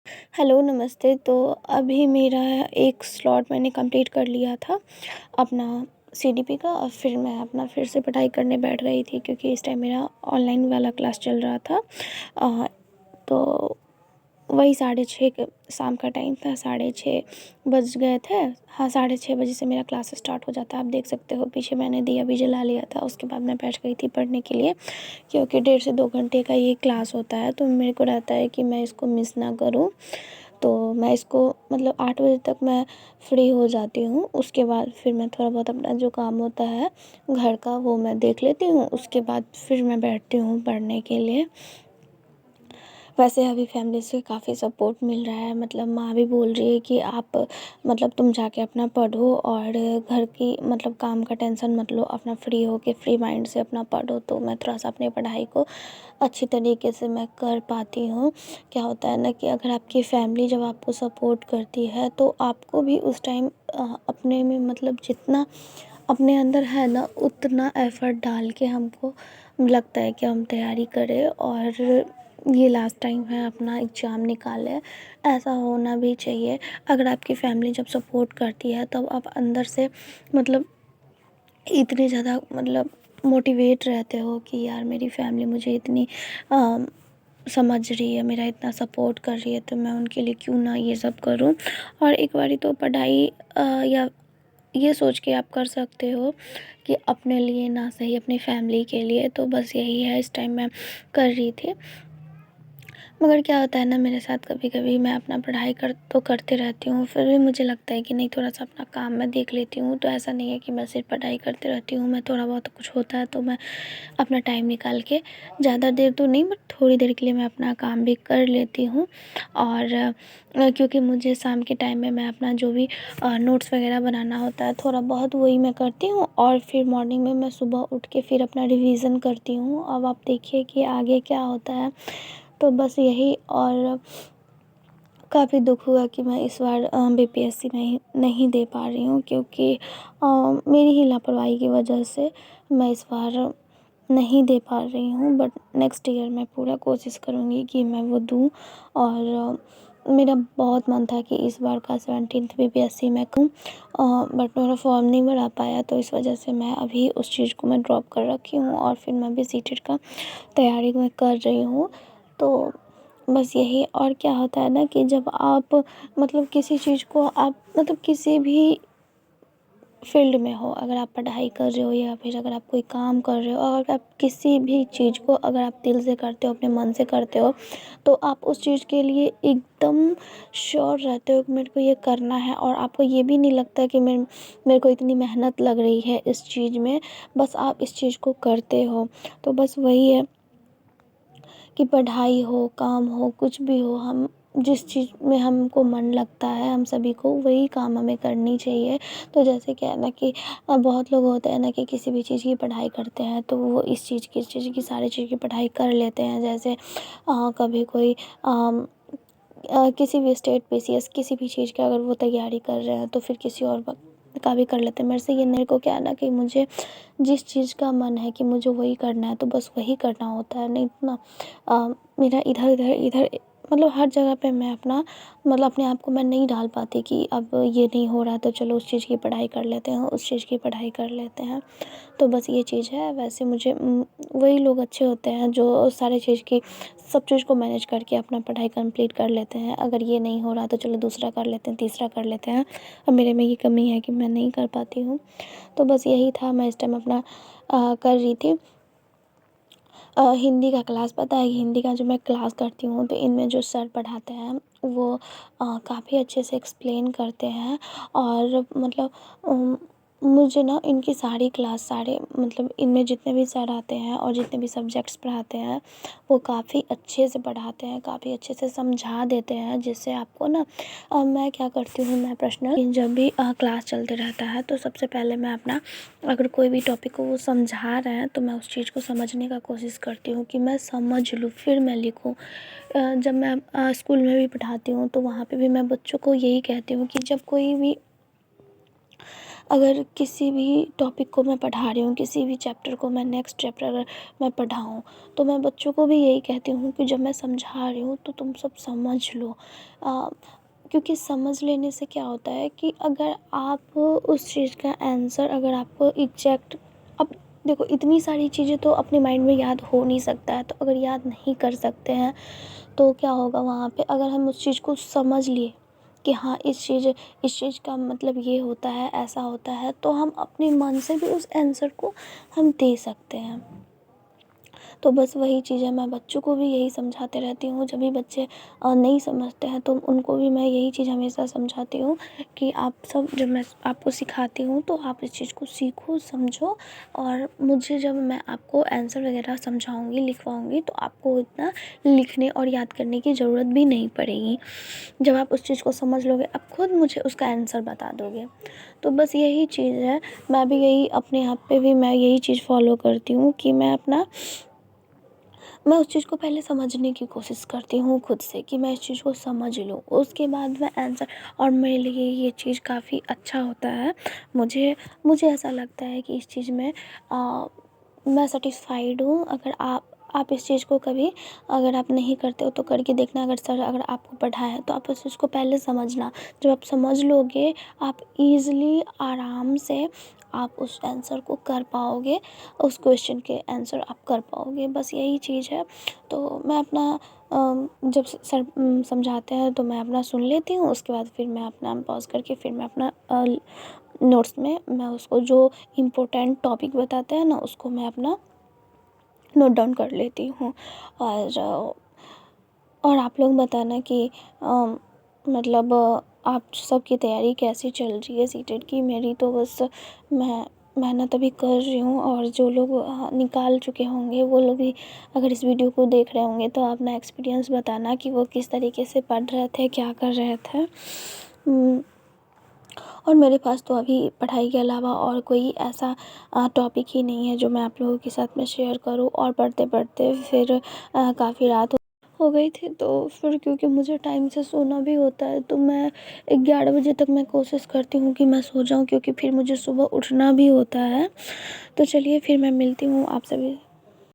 Hello, नमस्ते। तो अभी मेरा एक स्लॉट मैंने कंप्लीट कर लिया था अपना सीडीपी का और फिर मैं अपना फिर से पढ़ाई करने बैठ गई थी क्योंकि इस टाइम मेरा ऑनलाइन वाला क्लास चल रहा था। तो वही 6:30 के शाम का टाइम था, 6:30 बज गए थे। हाँ, 6:30 बजे से मेरा क्लास स्टार्ट हो जाता है। आप देख सकते हो पीछे मैंने दिया भी जला लिया था। उसके बाद मैं बैठ गई थी पढ़ने के लिए क्योंकि 1.5 से 2 घंटे का ये क्लास होता है, तो मेरे को रहता है कि मैं इसको मिस ना करूँ। तो मैं इसको मतलब 8 बजे तक मैं फ्री हो जाती हूँ। उसके बाद फिर मैं थोड़ा बहुत अपना जो काम होता है घर का वो मैं देख लेती हूँ। उसके बाद फिर मैं बैठती हूँ पढ़ने के लिए। वैसे अभी फैमिली से काफ़ी सपोर्ट मिल रहा है, मतलब माँ भी बोल रही है कि आप मतलब तुम जाके अपना पढ़ो और घर की मतलब काम का टेंशन मत लो, अपना फ्री हो के फ्री माइंड से अपना पढ़ो। तो मैं थोड़ा सा अपनी पढ़ाई को अच्छी तरीके से मैं कर पाती हूँ। क्या होता है ना कि अगर आपकी फैमिली जब आपको सपोर्ट करती है तो आपको भी उस टाइम अपने में मतलब जितना अपने अंदर है ना उतना एफ़र्ट डाल के हमको लगता है कि हम तैयारी करें और ये लास्ट टाइम है अपना एग्ज़ाम निकालें। ऐसा होना भी चाहिए। अगर आपकी फैमिली जब सपोर्ट करती है तब आप अंदर से मतलब इतने ज़्यादा मतलब मोटिवेट रहते हो कि यार मेरी फैमिली मुझे इतनी अ, समझ रही है, मेरा इतना सपोर्ट कर रही है, तो मैं उनके लिए क्यों ना ये सब करूं। और एक बारी तो पढ़ाई या ये सोच के आप कर सकते हो कि अपने लिए ना सही अपनी फैमिली के लिए। तो बस यही है, इस टाइम मैं कर रही थी। मगर क्या होता है ना मेरे साथ, कभी कभी मैं अपना पढ़ाई करते रहती हूँ, फिर भी मुझे लगता है कि नहीं थोड़ा सा अपना काम मैं देख लेती हूँ। तो ऐसा नहीं है कि मैं सिर्फ पढ़ाई करते रहती हूँ, मैं थोड़ा बहुत कुछ होता है तो मैं अपना टाइम निकाल के ज़्यादा देर तो नहीं बट थोड़ी देर के लिए मैं अपना काम भी कर लेती हूँ। और क्योंकि मुझे शाम के टाइम में मैं अपना जो भी नोट्स वगैरह बनाना होता है थोड़ा बहुत वही मैं करती हूँ और फिर मॉर्निंग में मैं सुबह उठ के फिर अपना रिवीज़न करती हूँ। अब आप देखिए कि आगे क्या होता है। तो बस यही। और काफ़ी दुख हुआ कि मैं इस बार बीपीएससी नहीं नहीं दे पा रही हूँ क्योंकि मेरी ही लापरवाही की वजह से मैं इस बार नहीं दे पा रही हूँ। बट नेक्स्ट ईयर मैं पूरा कोशिश करूँगी कि मैं वो दूँ। और मेरा बहुत मन था कि इस बार का 17th बीपीएससी मैं करूँ, बट मेरा फॉर्म नहीं भरा पाया, तो इस वजह से मैं अभी उस चीज़ को मैं ड्रॉप कर रखी हूँ और फिर मैं भी सीटेट का तैयारी मैं कर रही हूँ। तो बस यही। और क्या होता है ना कि जब आप मतलब किसी चीज़ को आप मतलब किसी भी फील्ड में हो, अगर आप पढ़ाई कर रहे हो या फिर अगर आप कोई काम कर रहे हो, अगर आप किसी भी चीज़ को अगर आप दिल से करते हो, अपने मन से करते हो, तो आप उस चीज़ के लिए एकदम श्योर रहते हो कि मेरे को ये करना है। और आपको ये भी नहीं लगता कि मेरे को इतनी मेहनत लग रही है इस चीज़ में, बस आप इस चीज़ को करते हो। तो बस वही है कि पढ़ाई हो, काम हो, कुछ भी हो, हम जिस चीज़ में हमको मन लगता है हम सभी को वही काम हमें करनी चाहिए। तो जैसे क्या है ना कि बहुत लोग होते हैं ना कि किसी भी चीज़ की पढ़ाई करते हैं तो वो इस चीज़ की सारी चीज़ की पढ़ाई कर लेते हैं। जैसे कभी कोई किसी भी स्टेट पीसीएस किसी भी चीज़ की अगर वो तैयारी कर रहे हैं तो फिर किसी और का भी कर लेते हैं। मेरे को क्या है ना कि मुझे जिस चीज़ का मन है कि मुझे वही करना है तो बस वही करना होता है। नहीं इतना मेरा इधर इधर इधर मतलब हर जगह पे मैं अपना मतलब अपने आप को मैं नहीं डाल पाती कि अब ये नहीं हो रहा तो चलो उस चीज़ की पढ़ाई कर लेते हैं, उस चीज़ की पढ़ाई कर लेते हैं। तो बस ये चीज़ है। वैसे मुझे वही लोग अच्छे होते हैं जो सारी चीज़ की सब चीज़ को मैनेज करके अपना पढ़ाई कंप्लीट कर लेते हैं। अगर ये नहीं हो रहा तो चलो दूसरा कर लेते हैं, तीसरा कर लेते हैं। और मेरे में ये कमी है कि मैं नहीं कर पाती हूँ। तो बस यही था, मैं इस टाइम अपना कर रही थी हिंदी का क्लास। पता है हिंदी का जो मैं क्लास करती हूँ तो इनमें जो सर पढ़ाते हैं वो काफ़ी अच्छे से एक्सप्लेन करते हैं। और मतलब मुझे ना इनकी सारी क्लास सारे मतलब इनमें जितने भी सर आते हैं और जितने भी सब्जेक्ट्स पढ़ाते हैं वो काफ़ी अच्छे से पढ़ाते हैं, काफ़ी अच्छे से समझा देते हैं जिससे आपको ना मैं क्या करती हूँ, मैं पर्सनल जब भी क्लास चलते रहता है तो सबसे पहले मैं अपना अगर कोई भी टॉपिक को वो समझा रहे हैं तो मैं उस चीज़ को समझने का कोशिश करती हूँ कि मैं समझ लूँ फिर मैं लिखूँ। जब मैं स्कूल में भी पढ़ाती हूँ तो वहाँ पे भी मैं बच्चों को यही कहती हूँ कि जब कोई भी अगर किसी भी टॉपिक को मैं पढ़ा रही हूँ, किसी भी चैप्टर को मैं नेक्स्ट चैप्टर अगर मैं पढ़ाऊँ, तो मैं बच्चों को भी यही कहती हूँ कि जब मैं समझा रही हूँ तो तुम सब समझ लो। क्योंकि समझ लेने से क्या होता है कि अगर आप उस चीज़ का आंसर अगर आपको एग्जैक्ट, अब देखो इतनी सारी चीज़ें तो अपने माइंड में याद हो नहीं सकता है, तो अगर याद नहीं कर सकते हैं तो क्या होगा वहाँ पे, अगर हम उस चीज़ को समझ लिए कि हाँ इस चीज़ का मतलब ये होता है, ऐसा होता है, तो हम अपने मन से भी उस आंसर को हम दे सकते हैं। तो बस वही चीज़ है, मैं बच्चों को भी यही समझाते रहती हूँ। जब भी बच्चे नहीं समझते हैं तो उनको भी मैं यही चीज़ हमेशा समझाती हूँ कि आप सब, जब मैं आपको सिखाती हूँ तो आप इस चीज़ को सीखो, समझो, और मुझे जब मैं आपको आंसर वगैरह समझाऊँगी, लिखवाऊँगी, तो आपको इतना लिखने और याद करने की ज़रूरत भी नहीं पड़ेगी। जब आप उस चीज़ को समझ लोगे, आप खुद मुझे उसका आंसर बता दोगे। तो बस यही चीज़ है, मैं भी यही अपने आप पे भी मैं यही चीज़ फ़ॉलो करती हूँ कि मैं उस चीज़ को पहले समझने की कोशिश करती हूँ खुद से, कि मैं इस चीज़ को समझ लूँ, उसके बाद मैं आंसर, और मेरे लिए ये चीज़ काफ़ी अच्छा होता है। मुझे मुझे ऐसा लगता है कि इस चीज़ में मैं सैटिस्फाइड हूँ। अगर आप इस चीज़ को कभी अगर आप नहीं करते हो तो करके देखना। अगर सर अगर आपको पढ़ाया है तो आप उस चीज़ को पहले समझना। जब आप समझ लोगे, आप ईज़िली आराम से आप उस आंसर को कर पाओगे, उस क्वेश्चन के आंसर आप कर पाओगे। बस यही चीज़ है। तो मैं अपना जब सर समझाते हैं तो मैं अपना सुन लेती हूँ, उसके बाद फिर मैं अपना पॉज़ करके फिर मैं अपना नोट्स में मैं उसको जो इम्पोर्टेंट टॉपिक बताते हैं ना, उसको मैं अपना नोट डाउन कर लेती हूँ। और आप लोग बताना कि मतलब आप सबकी तैयारी कैसी चल रही है सीटेट की। मेरी तो बस मैं मेहनत अभी कर रही हूँ, और जो लोग निकाल चुके होंगे वो लोग भी अगर इस वीडियो को देख रहे होंगे तो अपना एक्सपीरियंस बताना कि वो किस तरीके से पढ़ रहे थे, क्या कर रहे थे। और मेरे पास तो अभी पढ़ाई के अलावा और कोई ऐसा टॉपिक ही नहीं है जो मैं आप लोगों के साथ में शेयर करूँ। और पढ़ते पढ़ते फिर काफ़ी रात हो गई थी, तो फिर क्योंकि मुझे टाइम से सोना भी होता है तो मैं 11 बजे तक मैं कोशिश करती हूँ कि मैं सो जाऊँ, क्योंकि फिर मुझे सुबह उठना भी होता है। तो चलिए फिर मैं मिलती हूँ आप सभी